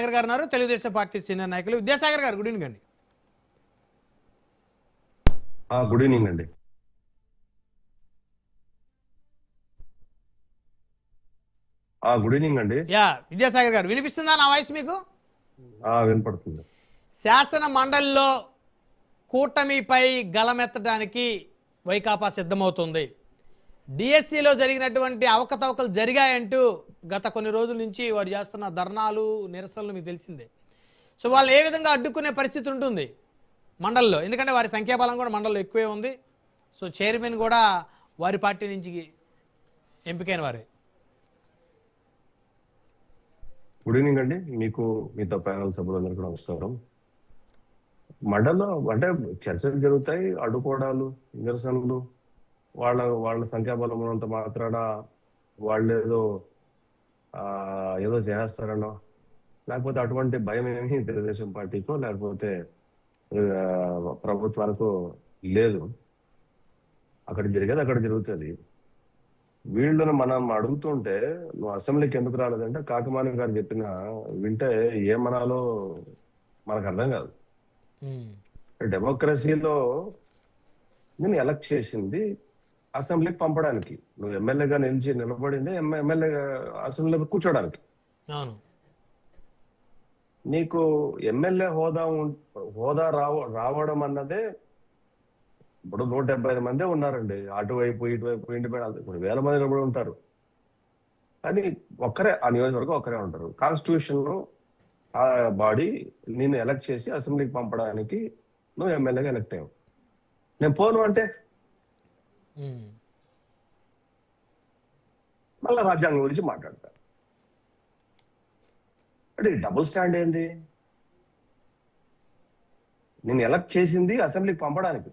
విద్యాసాగర్ గారు ఉన్నారు, Telugu Desam party senior నాయకులు. విద్యాసాగర్ గారు గుడ్ ఈవినింగ్ అండి. గుడ్ ఈవినింగ్ అండి. గుడ్ ఈవినింగ్ అండి. విద్యాసాగర్ గారు వినిపిస్తుందా నా వాయిస్ మీకు? వినపడుతుంది. శాసన మండలిలో కూటమిపై గలమెత్తడానికి వైకాపా సిద్ధమవుతుంది. డిఎస్సిలో జరిగినటువంటి అవకతవకలు జరిగాయంటూ గత కొన్ని రోజుల నుంచి వారు చేస్తున్న ధర్నాలు నిరసనలు మీకు తెలిసిందే. సో వాళ్ళు ఏ విధంగా అడ్డుకునే పరిస్థితి ఉంటుంది మండలిలో, ఎందుకంటే వారి సంఖ్యాబలం కూడా మండలిలో ఎక్కువే ఉంది. సో చైర్మన్ కూడా వారి పార్టీ నుంచి ఎంపికైన వారే. గుడ్ ఈవినింగ్ అండి. మీకు మీతో ప్యానల్ సభ్యులందరికీ నమస్కారం. మండలిలో అంటే చర్చలు జరుగుతాయి, అడ్డుకోవడాలు, నిరసనలు, వాళ్ళ సంఖ్యాబలం ఉన్నంత మాత్రాన వాళ్ళు ఏదో చేస్తారనో, లేకపోతే అటువంటి భయం ఏమీ తెలుగుదేశం పార్టీకో లేకపోతే ప్రభుత్వానికో లేదు. అక్కడ జరిగేది అక్కడ జరుగుతుంది. వీళ్ళని మనం అడుగుతుంటే నువ్వు అసెంబ్లీకి ఎందుకు రాలేదంటే కాకమాని గారు చెప్పిన వింటే ఏమనాలో మనకు అర్థం కాదు. డెమోక్రసీలో నేను ఎలక్ట్ చేసింది అసెంబ్లీకి పంపడానికి, నువ్వు ఎమ్మెల్యేగా నిలబడింది ఎమ్మెల్యేగా అసెంబ్లీలో కూర్చోడానికి. నీకు ఎమ్మెల్యే హోదా రావడం అన్నదే ఇప్పుడు 175 మందే ఉన్నారండి. అటువైపు ఇటువైపు ఇండిపెండెంట్ ఇప్పుడు 1000 మంది కూడా ఉంటారు. కానీ ఒక్కరే ఆ నియోజకవర్గం ఒక్కరే ఉంటారు. కాన్స్టిట్యూషన్ ఆ బాడీ నేను ఎలక్ట్ చేసి అసెంబ్లీకి పంపడానికి నువ్వు ఎమ్మెల్యేగా ఎలక్ట్ అయ్యావు. నేను పోను అంటే మళ్ళీ రాజ్యాంగం గురించి మాట్లాడతారు. అంటే డబుల్ స్టాండ్ ఏంది? నేను ఎలక్ట్ చేసింది అసెంబ్లీకి పంపడానికి,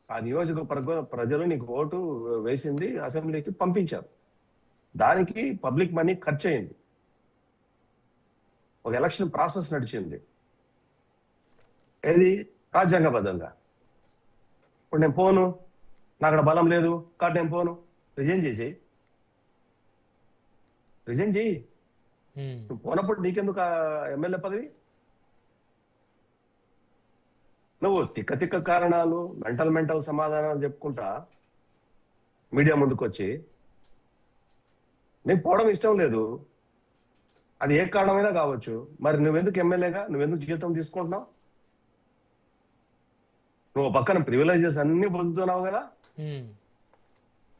ఆ నియోజకవర్గ ప్రజలు నీకు ఓటు వేసింది అసెంబ్లీకి పంపించారు, దానికి పబ్లిక్ మనీ ఖర్చు అయింది, ఒక ఎలక్షన్ ప్రాసెస్ నడిచింది. ఏది రాజ్యాంగబద్ధంగా. ఇప్పుడు నేను పోను, నాకు అక్కడ బలం లేదు కాబట్టి నేను పోను, రిజైన్ చేయి. నువ్వు పోనప్పుడు నీకెందుకు ఎమ్మెల్యే పదవి? నువ్వు తిక్క కారణాలు, మెంటల్ సమాధానాలు చెప్పుకుంటా మీడియా ముందుకు వచ్చి నీకు పోవడం ఇష్టం లేదు, అది ఏ కారణమైనా కావచ్చు, మరి నువ్వెందుకు ఎమ్మెల్యేగా నువ్వెందుకు జీతం తీసుకుంటున్నావు? నువ్వు పక్కన ప్రివిలేజెస్ అన్ని పొందుతున్నావు కదా,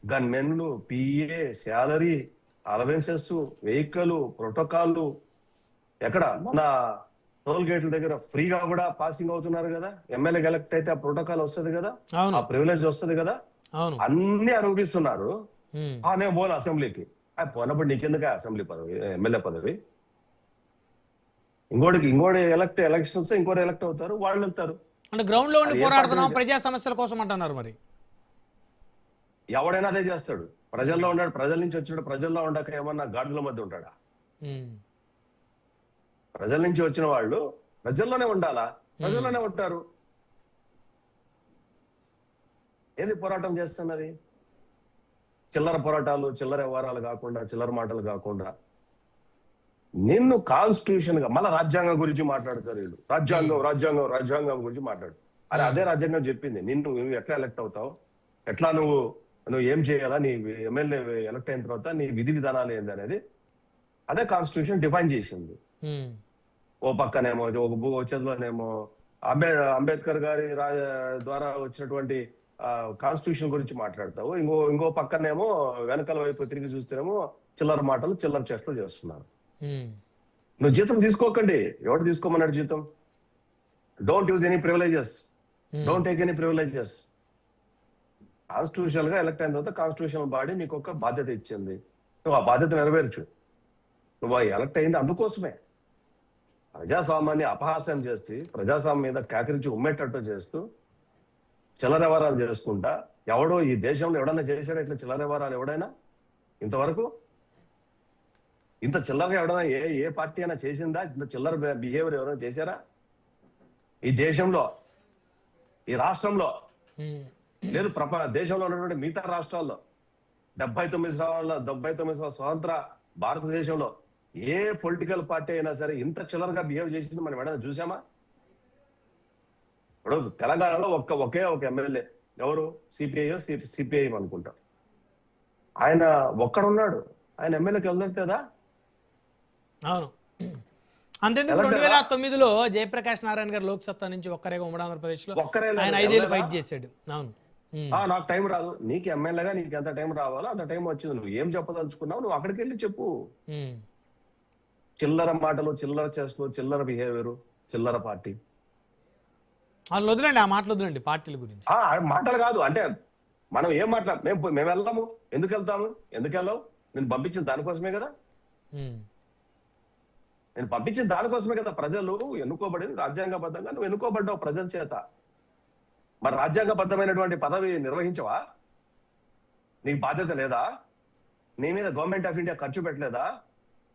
గన్మెన్లు, PA, salary, allowances, vehicle, protocol, ఎక్కడ మన టోల్ గేట్ల దగ్గర ఫ్రీగా కూడా పాసింగ్ అవుతున్నారు కదా. ఎమ్మెల్యే ఎలక్ట్ అయితే ఆ ప్రోటోకాల్ వస్తుంది కదా, ఆ ప్రివిలేజ్ వస్తుంది కదా, అన్ని అనుభవిస్తున్నారు. నేను పోను అసెంబ్లీకి. పోనప్పుడు నీకెందుకు అసెంబ్లీ పదవి, ఎమ్మెల్యే పదవి? ఇంకోటి ఎలక్షన్స్ ఇంకోటి ఎలక్ట్ అవుతారు, వాళ్ళు వెళ్తారు. అంటే గ్రౌండ్ లో ఉండి పోరాడుతున్నాం ప్రజా సమస్యల కోసం అంటున్నారు. మరి ఎవడైనా అదే చేస్తాడు. ప్రజల్లో ఉన్నాడు, ప్రజల నుంచి వచ్చాడు, ప్రజల్లో ఉండక ఏమన్నా గాడుల మధ్య ఉంటాడా? ప్రజల నుంచి వచ్చిన వాళ్ళు ప్రజల్లోనే ఉండాలా, ప్రజల్లోనే ఉంటారు. ఏది పోరాటం చేస్తున్నది? చిల్లర పోరాటాలు, చిల్లర వ్యవహారాలు కాకుండా, చిల్లర మాటలు కాకుండా నిన్ను కాన్స్టిట్యూషన్ గా మళ్ళీ రాజ్యాంగం గురించి మాట్లాడతారు వీళ్ళు. రాజ్యాంగం గురించి మాట్లాడు. అదే రాజ్యాంగం చెప్పింది నువ్వు ఎట్లా ఎలక్ట్ అవుతావు, ఎట్లా నువ్వు ఏం చేయాలా, నీ ఎమ్మెల్యే ఎలక్ట్ అయిన తర్వాత నీ విధి విధానాలు ఏంది అనేది అదే కాన్స్టిట్యూషన్ డిఫైన్ చేసింది. ఓ పక్కనేమో ఒక చేతిలోనేమో అంబేద్కర్ గారి ద్వారా వచ్చినటువంటి కాన్స్టిట్యూషన్ గురించి మాట్లాడతావు, ఇంకో పక్కనేమో వెనకాల వైపు తిరిగి చూస్తేనేమో చిల్లర మాటలు, చిల్లర చేష్టలు చేస్తున్నారు. నువ్వు జీతం తీసుకోకండి, ఎవరు తీసుకోమన్నాడు జీతం? Don't use any privileges, don't take any privileges. Constitutional గా ఎలక్ట్ అయిన తర్వాత కాన్స్టిట్యూషనల్ బాడీ నీకు ఒక బాధ్యత ఇచ్చింది, నువ్వు ఆ బాధ్యత నెరవేర్చు. నువ్వు ఎలక్ట్ అయింది అందుకోసమే. ప్రజాస్వామ్యాన్ని అపహాస్యం చేసి, ప్రజాస్వామ్యం మీద కేకరించి ఉమ్మేటట్టు చేస్తూ చిల్లర వ్యవహారాలు చేసుకుంటా, ఎవడో ఈ దేశంలో ఎవడన్నా చేశాడా ఇట్లా చిల్లర వ్యవహారాలు? ఎవడైనా ఇంతవరకు ఇంత చిల్లరగా ఎవడైనా ఏ పార్టీ అయినా చేసిందా? ఇంత చిల్లర బిహేవియర్ ఎవరైనా చేశారా ఈ దేశంలో, ఈ రాష్ట్రంలో? లేదు, దేశంలో ఉన్నటువంటి మిగతా రాష్ట్రాల్లో 79 స్వతంత్ర భారతదేశంలో ఏ పొలిటికల్ పార్టీ అయినా సరే ఇంత చిల్లరగా బిహేవ్ చేసింది మనం ఏమైనా చూసామా? ఇప్పుడు తెలంగాణలో ఒకే ఒక ఎమ్మెల్యే, ఎవరు? సిపిఐ అనుకుంటా. ఆయన ఒక్కడున్నాడు, ఆయన ఎమ్మెల్యేకి వెళ్ళదు కదా. అవును. అంతెందుకు వెళ్ళట్లేదా? 2009లో జయప్రకాష్ నారాయణ గారు లోక్సత్తా నుంచి ఒక్కరేగా ఉమ్మడి ఆంధ్రప్రదేశ్లో ఒక్కరే ఆయన 5 ఏళ్ళు ఫైట్ చేశాడు. అవును. నాకు టైం రాదు, నీకు ఎమ్మెల్యేగా నీకు ఎంత టైం రావాలో అంత టైం వచ్చింది. నువ్వు ఏం చెప్పదలుచుకున్నావు నువ్వు అక్కడికి వెళ్ళి చెప్పు. చిల్లర మాటలు, చిల్లర చేష్టలు, చిల్లర బిహేవియర్, చిల్లర పార్టీ. వాళ్ళు వదిలేండి, ఆ మాటలు వదిలేండి పార్టీల గురించి. మాటలు కాదు అంటే మనం ఏం మేము వెళ్దాము, ఎందుకు వెళ్తాము, ఎందుకు వెళ్ళావు? నేను పంపించిన దానికోసమే కదా. నేను పంపించిన దానికోసమే కదా. ప్రజలు ఎన్నుకోబడింది రాజ్యాంగబద్ధంగా, నువ్వు ఎన్నుకోబడ్డావు ప్రజల చేత. మరి రాజ్యాంగబద్ధమైనటువంటి పదవి నిర్వహించవా? నీకు బాధ్యత లేదా? నీ మీద గవర్నమెంట్ ఆఫ్ ఇండియా ఖర్చు పెట్టలేదా?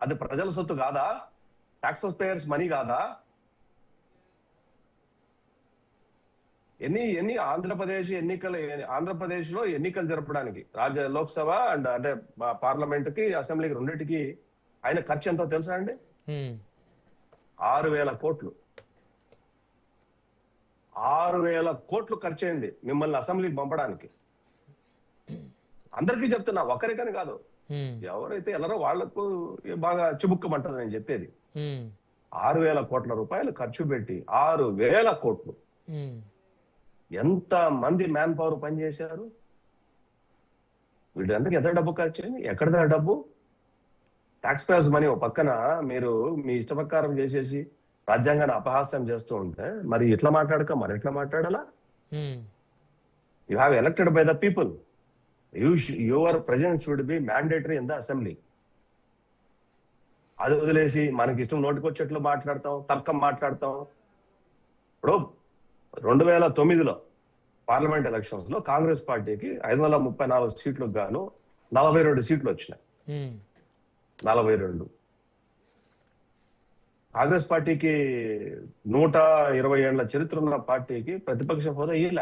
అది ప్రజల సొత్తు కాదా? ట్యాక్స్ పేయర్స్ మనీ కాదా? ఎన్ని ఆంధ్రప్రదేశ్ లో ఎన్నికలు జరపడానికి లోక్సభ అండ్ అంటే పార్లమెంట్ కి, అసెంబ్లీకి రెండింటికి ఆయన ఖర్చు ఎంతో తెలుసా అండి? 6,000 కోట్లు. 6,000 కోట్లు ఖర్చు అయింది మిమ్మల్ని అసెంబ్లీకి పంపడానికి. అందరికీ చెప్తున్నా, ఒకరికని కాదు. ఎవరైతే ఎలారో వాళ్లకు బాగా చిబుక్కమంటది నేను చెప్పేది. 6,000 కోట్ల రూపాయలు ఖర్చు పెట్టి 6,000 కోట్లు. ఎంత మంది మ్యాన్ పవర్ పనిచేశారు? వీళ్ళందరికీ ఎంత డబ్బు ఖర్చు అయింది? ఎక్కడిదా డబ్బు? Tax payers money. ఒక పక్కన మీరు మీ ఇష్టప్రకారం చేసేసి రాజ్యాంగాన్ని అపహాస్యం చేస్తూ ఉంటే మరి ఇట్లా మాట్లాడక మరి ఎట్లా మాట్లాడాలా? You have elected by the people. Your presence should be mandatory in the assembly. అది వదిలేసి మనకి ఇష్టం నోటికొచ్చేట్లు మాట్లాడతాం, తర్కం మాట్లాడతాం. ఇప్పుడు 2009లో పార్లమెంట్ ఎలక్షన్స్ లో కాంగ్రెస్ పార్టీకి 534 సీట్లకు గాను 42 సీట్లు వచ్చినాయి. 42. కాంగ్రెస్ పార్టీకి 120 ఏళ్ల చరిత్ర ఉన్న పార్టీకి ప్రతిపక్ష హోదా ఇలా